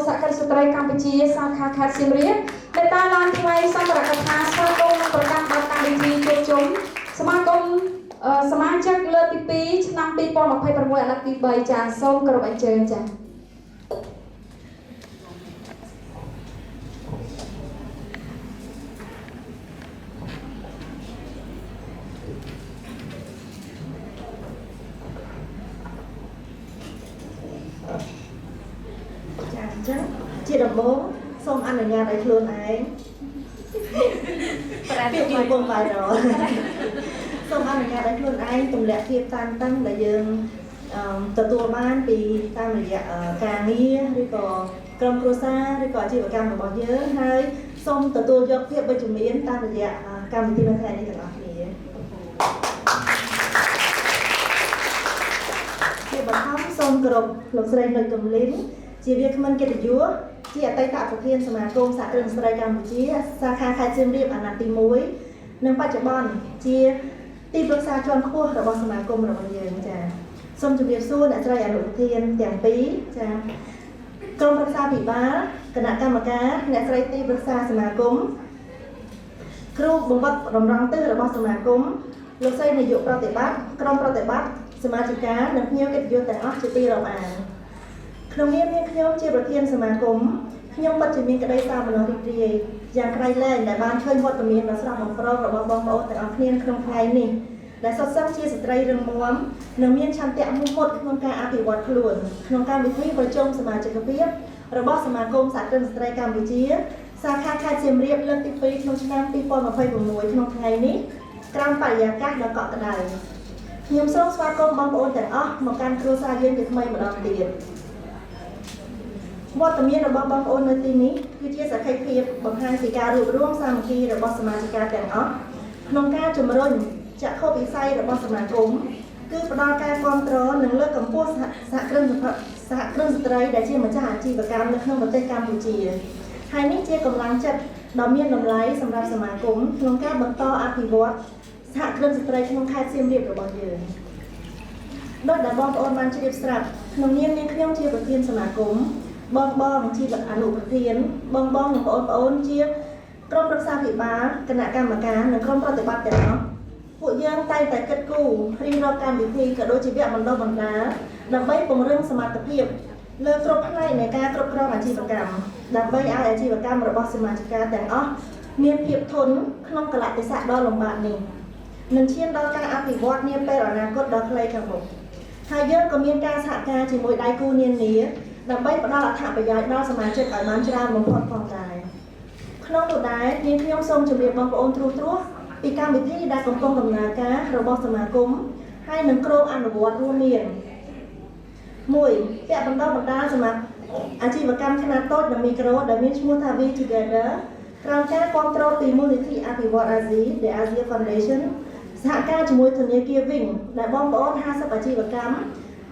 សហគ្រិនស្ត្រីកម្ពុជាសាខាខេត្តសៀមរាបដែលបានឡើងថ្លែងសម្រាប់កថាស្វាគមន៍ប្រកាសបទកម្មវិធីជួបជុំសមាគមសមាជិកលើកទី2ឆ្នាំ2026អាណត្តិទី3ចាសូមគោរពអញ្ជើញចាជាដំបូងសូមអនុញ្ញាតឲ្យខ្លួនឯងប្រែពីកំពុងបាយរសូមអនុញ្ញាតឲ្យខ្លួនឯងទម្លាក់ភាពតានតឹងដែលយើងទទួលបានពីតាមរយៈការងារឬក៏ក្រុមគ្រួសារឬក៏អាជីវកម្មរបស់យើងហើយសូមទទួលយកភាពវិជ្ជមានតាមរយៈកម្មវិធីនៅថ្ងៃនេះទាំងអស់គ្នាជាបឋមសូមគោរពលោកស្រីនុយកំលីនជាវាគ្មិនកិត្តិយសជាអតីតប្រធានសមាគមសហគ្រិនស្ត្រីកម្ពុជាសាខាខេត្តសៀមរាបអាណត្តិទី1និងបច្ចុប្បន្នជាទីប្រឹក្សាជាន់ខ្ពស់របស់សមាគមរបស់យើងចា៎សូមជម្រាបសួរអ្នកស្រីអនុប្រធានទាំងពីរចា៎ក្រុមប្រឹក្សាពិបាលគណៈកម្មការអ្នកស្រីទីប្រឹក្សាសមាគមគ្រូបង្វឹករំរងទិសរបស់សមាគមលោកស្រីនាយកប្រតិបត្តិក្រុមប្រតិបត្តិសមាជិកានិងភ្ញៀវកិត្តិយសទាំងអស់ជាទីរាប់អានក្នុងនាមខ្ញុំជាប្រធានសមាគមខ្ញុំពិតជាមានក្តីសោមនស្សរីករាយយ៉ាងក្រៃលែងដែលបានឃើញវត្តមានដ៏ស្រស់បំព្រងរបស់បងប្អូនទាំងអស់គ្នាក្នុងថ្ងៃនេះដែលសុទ្ធសឹងជាស្ត្រីរឹងមាំនិងមានឆន្ទៈមោះមុតក្នុងការអភិវឌ្ឍខ្លួនក្នុងកម្មវិធីប្រជុំសមាជិកភាពរបស់សមាគមសហគ្រិនស្ត្រីកម្ពុជាសាខាខេត្តសៀមរាបលើកទី2ក្នុងឆ្នាំ2026ក្នុងថ្ងៃនេះក្រោមបរិយាកាសដ៏កក់ក្ដៅខ្ញុំសូមស្វាគមន៍បងប្អូនទាំងអស់មកកាន់គ្រួសារយើងជាថ្មីម្ដងទៀតវត្តមានរបស់បងប្អូននៅទីនេះគឺជាសក្ខីភាពបង្ហាញពីការរួបរวมសាមគ្គីរបស់សមាជិកទាំងអស់ក្នុងការជំរុញចក្ខុវិស័យរបស់សមាគមគឺផ្ដល់ការគាំទ្រនិងលើកកម្ពស់សហគ្រិនស្ត្រីដែលជាម្ចាស់អាជីវកម្មនៅក្នុងប្រទេសកម្ពុជាហើយនេះជាកម្លាំងចិត្តដ៏មានតម្លៃសម្រាប់សមាគមក្នុងការបន្តអភិវឌ្ឍសហគ្រិនស្ត្រីក្នុងខេត្តសៀមរាបរបស់យើងដោយដែលបងប្អូនបានជ្រាបស្រាប់ក្នុងនាមខ្ញុំជាប្រធានសមាគមបងជាអនុប្រធានបងនិងបងប្អូនជាក្រុមប្រឹក្សាពិបាលគណៈកម្មការនិងក្រុមប្រតិបត្តិទាំងអស់ពួកយើងតែងតែគិតគូររៀបរាប់កម្មវិធីក៏ដូចជាវគ្គបណ្ដុះបណ្ដាលដើម្បីពង្រឹងសមត្ថភាពលើគ្រប់ផ្នែកនៃការគ្រប់គ្រងអាជីវកម្មដើម្បីឲ្យអាជីវកម្មរបស់សមាជិកទាំងអស់មានភាពធន់ក្នុងកលៈទេសៈដ៏លំបាកនេះនឹងឈានដល់ការអភិវឌ្ឍនាពេលអនាគតដ៏ខ្លីខាងមុខហើយយើងក៏មានការសហការជាមួយដៃគូនានាដើម្បីផ្ដល់អត្ថប្រយោជន៍ដល់សមាជិកឲ្យបានច្រើនបំផុតផងដែរក្នុងនោះដែរខ្ញុំសូមជម្រាបបងប្អូនត្រួសពីកម្មវិធីដែលកំពុងដំណើរការរបស់សមាគមហើយនឹងក្រុមអនុវត្តរួមមាន1វគ្គបណ្ដុះបណ្ដាលសម្រាប់អាជីវកម្មខ្នាតតូចនិងមីក្រូដែលមានឈ្មោះថា We Together ក្រោមការគាំទ្រពីមូលនិធិអភិវឌ្ឍអាស៊ី The Asia Foundation សហការជាមួយធនាគារ Wing ដែលបងប្អូន50អាជីវកម្ម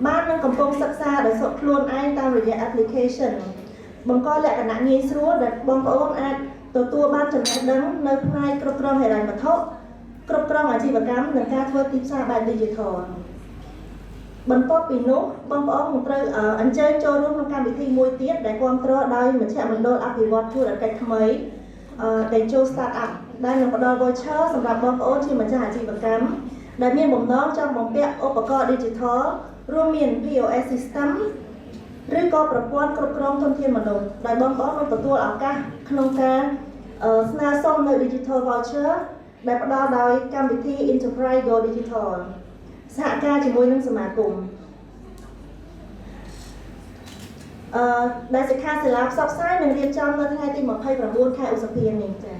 បាននឹងកំពុងសិក្សាដោយសុខខ្លួនឯងតាមរយៈ application បង្កលក្ខណៈងាយស្រួលដែលបងប្អូនអាចទទួលបានចំណេះដឹងនៅផ្នែកគ្រប់គ្រងហិរញ្ញវត្ថុគ្រប់គ្រងអាជីវកម្មនិងការធ្វើទីផ្សារបែប digital បន្ទាប់ពីនោះបងប្អូននឹងត្រូវអញ្ជើញចូលរួមក្នុងកម្មវិធីមួយទៀតដែលគាំទ្រដោយមជ្ឈមណ្ឌលអភិវឌ្ឍធុរកិច្ចថ្មីDejo Startup ដែលនឹងផ្ដល់ voucher សម្រាប់បងប្អូនជាម្ចាស់អាជីវកម្មដែលមានបំណងចង់បំពាក់ឧបករណ៍ digital រួមមាន POS system ឬក៏ប្រព័ន្ធគ្រប់គ្រងធនធានមនុស្សដោយបងប្អូននឹងទទួលឱកាសក្នុងការស្នើសុំនៅ Digital Voucher ដែលផ្ដល់ដោយកម្មវិធី Enterprise Go Digital សហការជាមួយនឹងសមាគមដែលសិក្ខាសាលាផ្សព្វផ្សាយនឹងរៀបចំនៅថ្ងៃទី29ខែឧសភានេះចា៎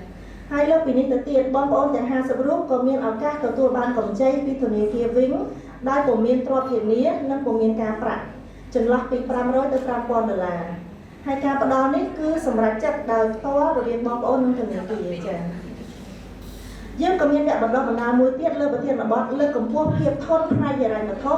ហើយលើពីនេះទៅទៀតបងប្អូនទាំង50រូបក៏មានឱកាសទទួលបានកម្ចីពីធនាគារ Wing ដោយពុំមានទ្រព្យធានានិងពុំមានការប្រាក់ចន្លោះពី$500ទៅ$5,000ហើយការផ្ដល់នេះគឺសម្រាប់ចិត្តដោយផ្ទាល់រវាងបងប្អូននិងធនាគារចា៎យើងក៏មានវគ្គបណ្ដុះបណ្ដាលមួយទៀតលើប្រធានបទលើកកម្ពស់ភាពធន់ផ្នែកហិរញ្ញវត្ថុ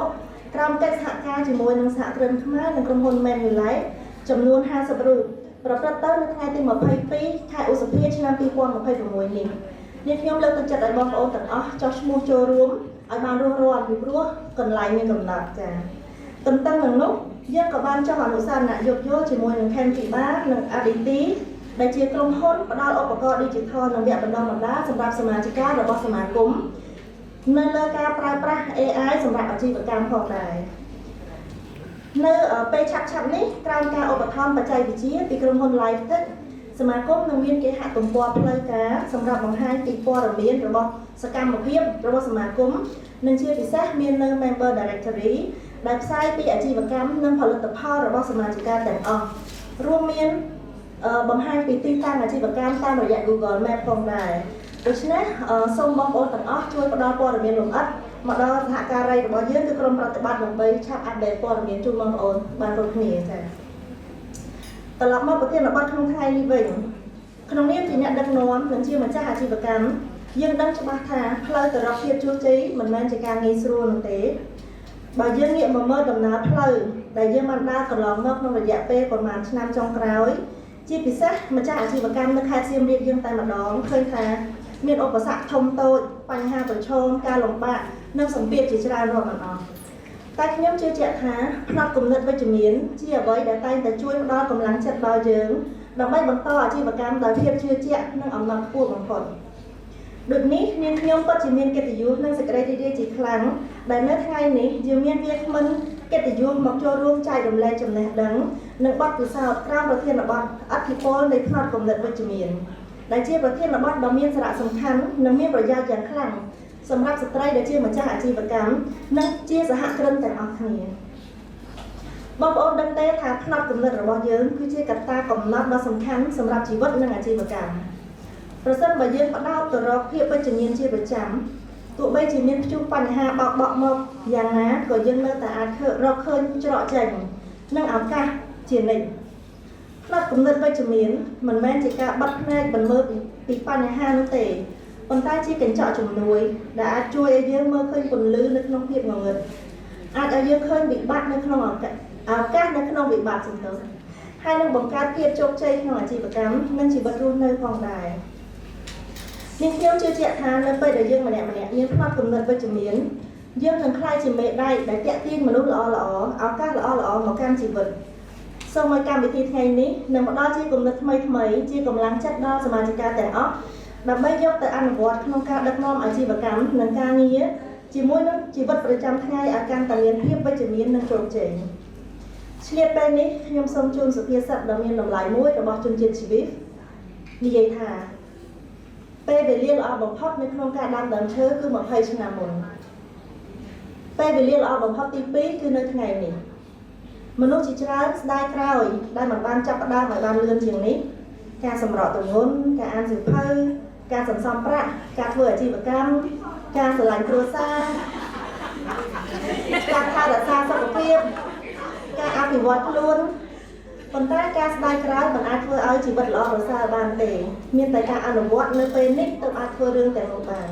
ក្រោមកិច្ចសហការជាមួយនឹងសហគ្រិនខ្មែរនិងក្រុមហ៊ុន Manulife ចំនួន50រូបប្រព្រឹត្តទៅនៅថ្ងៃទី22ខែឧសភាឆ្នាំ2026នេះខ្ញុំលើកទឹកចិត្តឲ្យបងប្អូនទាំងអស់ចុះឈ្មោះចូលរួមឲ្យបានរួសរាល់ពីព្រោះកន្លែងមានកំណត់ចា៎ ទន្ទឹមនឹងនោះយើងក៏បានចុះអនុសារណៈយោគយល់ជាមួយនឹងខេមពីបានិង Aditi ដែលជាក្រុមហ៊ុនផ្ដល់ឧបករណ៍ Digital និងវគ្គបណ្ដុះបណ្ដាលសម្រាប់សមាជិករបស់សមាគមនៅលើការប្រើប្រាស់ AI សម្រាប់អាជីវកម្មផងដែរនៅពេលឆាប់ៗនេះក្រោមការឧបត្ថម្ភបច្ចេកវិទ្យាពីក្រុមហ៊ុន LiveTech សមាគមនឹងមានគេហទំព័រផ្លូវការសម្រាប់បង្ហាញពីព័ត៌មានរបស់សកម្មភាពរបស់សមាគមនិងជាពិសេសមាននៅ Member Directory ដែលផ្សាយពីអាជីវកម្មនិងផលិតផលរបស់សមាជិកទាំងអស់រួមមានបង្ហាញពីទីតាំងអាជីវកម្មតាមរយៈ Google Map ផងដែរដូច្នេះសូមបងប្អូនទាំងអស់ជួយផ្ដល់ព័ត៌មានលម្អិតមកដល់សហការីរបស់យើងគឺក្រុមប្រតិបត្តិដើម្បីឆាប់អាប់ដេតព័ត៌មានជូនបងប្អូនបានគ្រប់គ្នាចា៎ត្រឡប់មកប្រធានបទក្នុងថ្ងៃនេះវិញក្នុងនាមជាអ្នកដឹកនាំនិងជាម្ចាស់អាជីវកម្មយើងដឹងច្បាស់ថាផ្លូវទៅរកភាពជោគជ័យមិនមែនជាការងាយស្រួលនោះទេបើយើងងាកមកមើលដំណើរផ្លូវដែលយើងបានដើរកន្លងមកក្នុងរយៈពេលប្រហែលឆ្នាំចុងក្រោយជាពិសេសម្ចាស់អាជីវកម្មនៅខេត្តសៀមរាបយើងតែម្ដងឃើញថាមានឧបសគ្គធំតូចបញ្ហាប្រឈមការលំបាកនិងសម្ពាធជាច្រើនរាប់មិនអស់តែខ្ញុំជឿជាក់ថាផ្នត់គំនិតវិជ្ជមានជាអ្វីដែលតែងតែជួយផ្ដល់កម្លាំងចិត្តដល់យើងដើម្បីបន្តអាជីវកម្មដោយភាពជឿជាក់និងអំណរខ្ពស់បំផុតដូចនេះនាងខ្ញុំពិតជាមានកិត្តិយសនិងសេចក្តីរីករាយជាខ្លាំងដែលនៅថ្ងៃនេះយើងមានវាគ្មិនកិត្តិយសមកចូលរួមចែករំលែកចំណេះដឹងនិងបទពិសោធន៍ក្រោមប្រធានបទអធិពលនៃផ្នត់គំនិតវិជ្ជមានដែលជាប្រធានបទដ៏មានសារៈសំខាន់និងមានប្រយោជន៍យ៉ាងខ្លាំងសម្រាប់ស្ត្រីដែលជាម្ចាស់អាជីវកម្មនិងជាសហគ្រិនទាំងអស់គ្នាបងប្អូនដឹងទេថាផ្នត់គំនិតរបស់យើងគឺជាកត្តាកំណត់ដ៏សំខាន់សម្រាប់ជីវិតនិងអាជីវកម្មប្រសិនបើយើងផ្ដោតទៅរកភាពវិជ្ជមានជាប្រចាំទោះបីជាមានព្យុះបញ្ហាបោកបក់មកយ៉ាងណាក៏យើងនៅតែអាចរកឃើញច្រកចេញនិងឱកាសជានិច្ចផ្នត់គំនិតវិជ្ជមានមិនមែនជាការបិទភ្នែកបន្លឺពីបញ្ហានោះទេប៉ុន្តែជាកញ្ចក់ជំនួយដែលអាចជួយឲ្យយើងមើលឃើញពន្លឺនៅក្នុងភាពងងឹតអាចឲ្យយើងឃើញវិបត្តិនៅក្នុងឱកាសនៅក្នុងវិបត្តិសំទោសហើយនឹងបង្កើតភាពជោគជ័យក្នុងអាជីវកម្មនិងជីវិតរស់នៅផងដែរនេះខ្ញុំជឿជាក់ថានៅពេលដែលយើងម្នាក់មានផ្នត់គំនិតវិជ្ជមានយើងនឹងក្លាយជាមេដែកដែលទាក់ទាញមនុស្សល្អឱកាសល្អមកកាន់ជីវិតសូមឲ្យកម្មវិធីថ្ងៃនេះនឹងផ្ដល់ជាគំនិតថ្មីជាកម្លាំងចិត្តដល់សមាជិកទាំងអស់ដើម្បីយកទៅអនុវត្តក្នុងការដឹកនាំអាជីវកម្មនិងការងារជាមួយនឹងជីវិតប្រចាំថ្ងៃឲ្យកាន់តែមានភាពវិជ្ជមាននិងជោគជ័យឆ្លៀតពេលនេះខ្ញុំសូមជូនសុភាសិតដ៏មានតម្លៃមួយរបស់ជនជាតិជីវីសនិយាយថាពេលវេលាល្អបំផុតនៅក្នុងការដាំដើមឈើគឺ20ឆ្នាំមុនពេលវេលាល្អបំផុតទី2គឺនៅថ្ងៃនេះមនុស្សជាច្រើនស្ដាយក្រោយដែលមិនបានចាប់ផ្ដើមឲ្យបានលឿនជាងនេះការសម្រកទម្ងន់ការអានសៀវភៅការសន្សំប្រាក់ការធ្វើអាជីវកម្មការស្រឡាញ់គ្រួសារការថែរក្សាសុខភាពការអភិវឌ្ឍខ្លួនប៉ុន្តែការស្ដាយក្រោយមិនអាចធ្វើឲ្យជីវិតល្អប្រសើរបានទេមានតែការអនុវត្តនៅពេលនេះទើបអាចធ្វើរឿងទាំងនោះបាន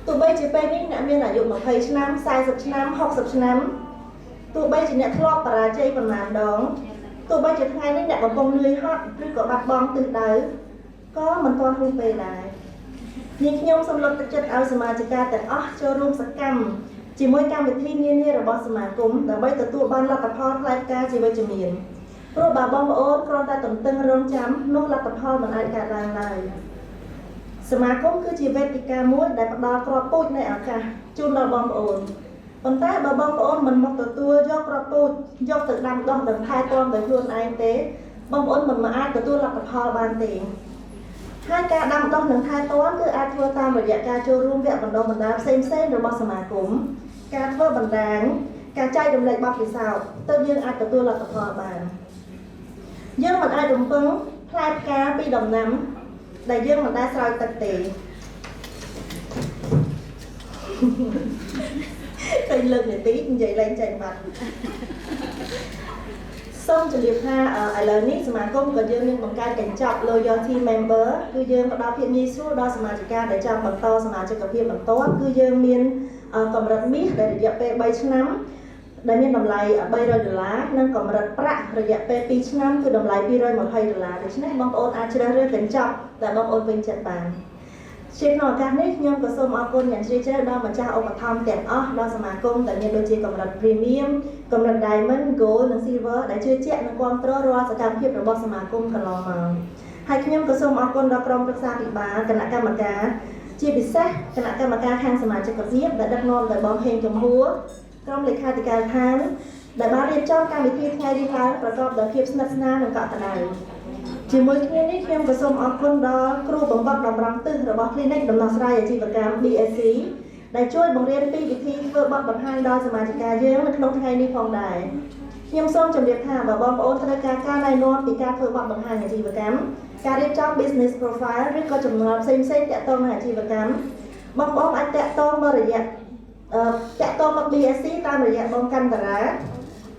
ទោះបីជាពេលនេះអ្នកមានអាយុ20ឆ្នាំ40ឆ្នាំ60ឆ្នាំទោះបីជាអ្នកធ្លាប់បរាជ័យប៉ុន្មានដងទោះបីជាថ្ងៃនេះអ្នកកំពុងនឿយហត់ឬក៏បាត់បង់ទិសដៅក៏មិនទាន់ហួសពេលដែរនាងខ្ញុំសូមលើកទឹកចិត្តឲ្យសមាជិកទាំងអស់ចូលរួមសកម្មជាមួយកម្មវិធីនានារបស់សមាគមដើម្បីទទួលបានលទ្ធផលផ្លែផ្កាជាវិជ្ជមានព្រោះបើបងប្អូនគ្រាន់តែទន្ទឹងរង់ចាំនោះលទ្ធផលមិនអាចកើតឡើងឡើយសមាគមគឺជាវេទិកាមួយដែលផ្ដល់គ្រាប់ពូជនៃឱកាសជូនដល់បងប្អូនប៉ុន្តែបើបងប្អូនមិនមកទទួលយកគ្រាប់ពូជយកទៅដាំដុះនិងថែទាំដោយខ្លួនឯងទេបងប្អូនមិនអាចទទួលលទ្ធផលបានទេហើយការដាំដុះនិងថែទាំគឺអាចធ្វើតាមរយៈការចូលរួមវគ្គបណ្ដុះបណ្ដាលផ្សេងៗរបស់សមាគមការធ្វើបណ្ដាញការចែករំលែកបទពិសោធន៍ទើបយើងអាចទទួលលទ្ធផលបានយើងមិនអាចរំពឹងផ្លែផ្កាពីដំណាំដែលយើងមិនដែលស្រោចទឹកទេតែលើកនាទីនិយាយឡើងចេញបាត់សូមជម្រាបថាឥឡូវនេះសមាគមក៏យើងនឹងបង្កើតកញ្ចប់ Loyalty Member គឺយើងផ្ដល់ភាពងាយស្រួលដល់សមាជិកដែលចង់បន្តសមាជិកភាពបន្ទាប់គឺយើងមានកម្រិតមាសដែលរយៈពេល3ឆ្នាំដែលមានតម្លៃ$300និងកម្រិតប្រាក់រយៈពេល2ឆ្នាំគឺតម្លៃ$220ដូច្នេះបងប្អូនអាចជ្រើសរើសកញ្ចប់ដែលបងប្អូនពេញចិត្តបាន ជាក្នុងឱកាសនេះខ្ញុំក៏សូមអរគុណយ៉ាងជ្រាលជ្រៅដល់ម្ចាស់ឧបត្ថម្ភទាំងអស់ដល់សមាគមដែលមានដូចជាកម្រិត Premium កម្រិត Diamond Gold និង Silver ដែលជឿជាក់និងគាំទ្ររាល់សកម្មភាពរបស់សមាគមកន្លងមកហើយខ្ញុំក៏សូមអរគុណដល់ក្រុមប្រឹក្សាពិបាលគណៈកម្មការជាពិសេសគណៈកម្មការខាងសមាជិកភាពដែលដឹកនាំដោយបងហេងចំហួរក្រុមលេខាធិការដ្ឋានដែលបានរៀបចំកម្មវិធីថ្ងៃនេះឡើងប្រកបដោយភាពស្និទ្ធស្នាលនិងកក់ក្ដៅជាមួយគ្នានេះខ្ញុំក៏សូមអរគុណដល់គ្រូបង្វឹកតម្រង់ទិសរបស់ Clinic ដំណោះស្រាយអាជីវកម្ម BSC ដែលជួយបង្រៀនពីវិធីធ្វើបទបង្ហាញដល់សមាជិកយើងនៅក្នុងថ្ងៃនេះផងដែរខ្ញុំសូមជម្រាបថាបើបងប្អូនត្រូវការការណែនាំពីការធ្វើបទបង្ហាញអាជីវកម្មការរៀបចំ business profile ឬក៏ចំណល់ផ្សេងៗទាក់ទងនឹងអាជីវកម្មបងប្អូនអាចតាក់ទងមក BSC តាមរយៈបងកាន់តារា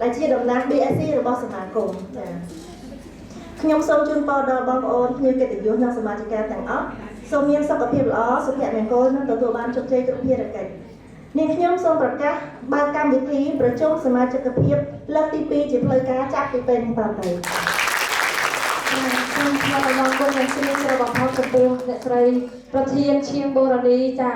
ដែលជាតំណាង BSC របស់សមាគមចា៎ខ្ញុំសូមជូនពរដល់បងប្អូនភ្ញៀវកិត្តិយសនិងសមាជិកទាំងអស់សូមមានសុខភាពល្អសុភមង្គលនិងទទួលបានជោគជ័យគ្រប់ភារកិច្ចនាងខ្ញុំសូមប្រកាសបើកកម្មវិធីប្រជុំសមាជិកភាពលើកទី2ជាផ្លូវការចាប់ពីពេលនេះតទៅសូមថ្លែងអំណរគុណយ៉ាងជ្រាលជ្រៅបំផុតចំពោះអ្នកស្រីប្រធានឈៀងបូរ៉ានីចា